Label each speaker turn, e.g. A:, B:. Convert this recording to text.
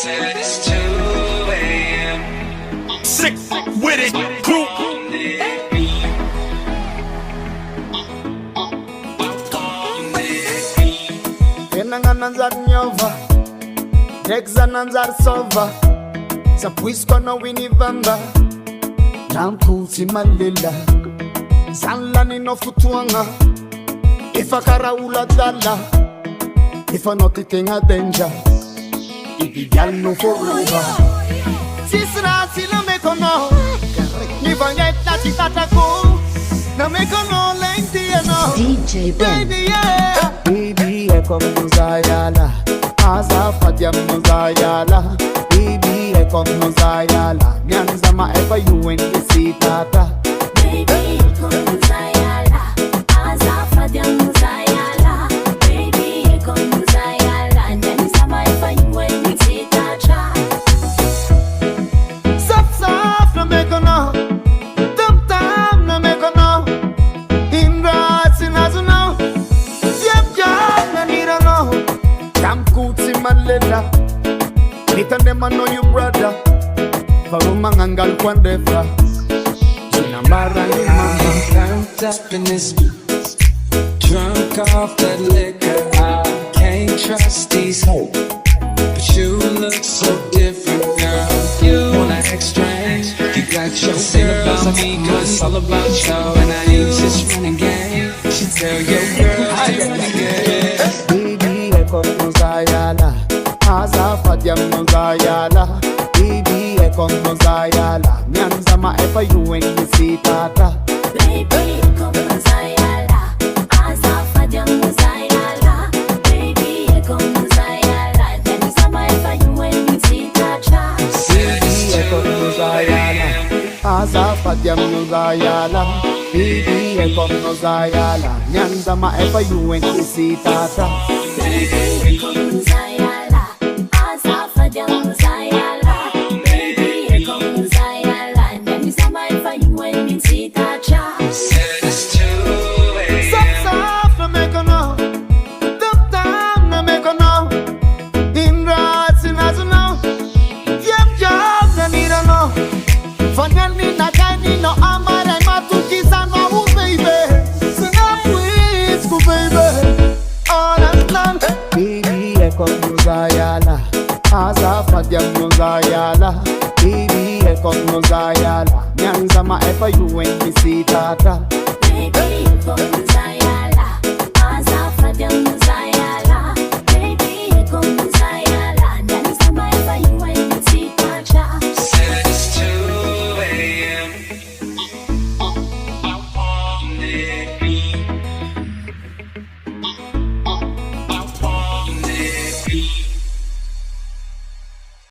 A: Said it's 2 a.m.
B: Sick with it, crew.
C: Kenangananzar nyova, Dexananzar sova, Sapuisko no winivamba, Namkuti malila, Sanlani no futuanga, if a karaula dala, if a not eating a danger, if the gal no forever. Sisra sila mekono, Nivanya tati tatako, na mekono lengthi no.
D: DJ Ben.
C: Baby, yeah. Baby, come to ZAH, Azafadia Muzayala. Baby, come to ZAH, Nyanzama ever you and the see tata.
D: Baby, come to ZAH, Azafadia Muzayala. Baby, come to ZAH, Nyanzama ever you and the see tata.
C: Soft, no make no. Tam, no make no. In rats in Azuna. Come kuti malela, nita nema know you brother. Varumangangal kwandefra, jinambara ni mama.
A: Turned up in this, drunk off that liquor. I can't trust these hoes, but you look so different, girl. You wanna act strange, you got your girls about me, cause it's all about you. And I ain't just running game, she tell your girl how you wanna get.
C: Baby, come to ZAH, Azafadia Muzayala. Baby, come to ZAH, Nyanzama ever you and the see tata.
D: Baby, come to ZAH, Azafadia Muzayala. Baby, come to ZAH, Nyanzama ever you and the see tata.
C: Baby, come to ZAH, Azafadia Muzayala. Baby, come to ZAH, Nyanzama ever you and the see tata.
D: Baby, come to ZAH, Azafadia Muzayala. Baby, come to ZAH, Nyanzama ever you and the see tata.
A: Said it's 2 a.m.
C: Soft, no make no. Tam, no make no. In rats in Azuna. Yep, no need no. Fanyani na gani no amare matukiza no baby. Sina please go baby. All and none. Baby, come to ZAH, Azafadia Muzayala. Baby, come to ZAH, Nyanzama ever you and the see tata.
D: Baby, come to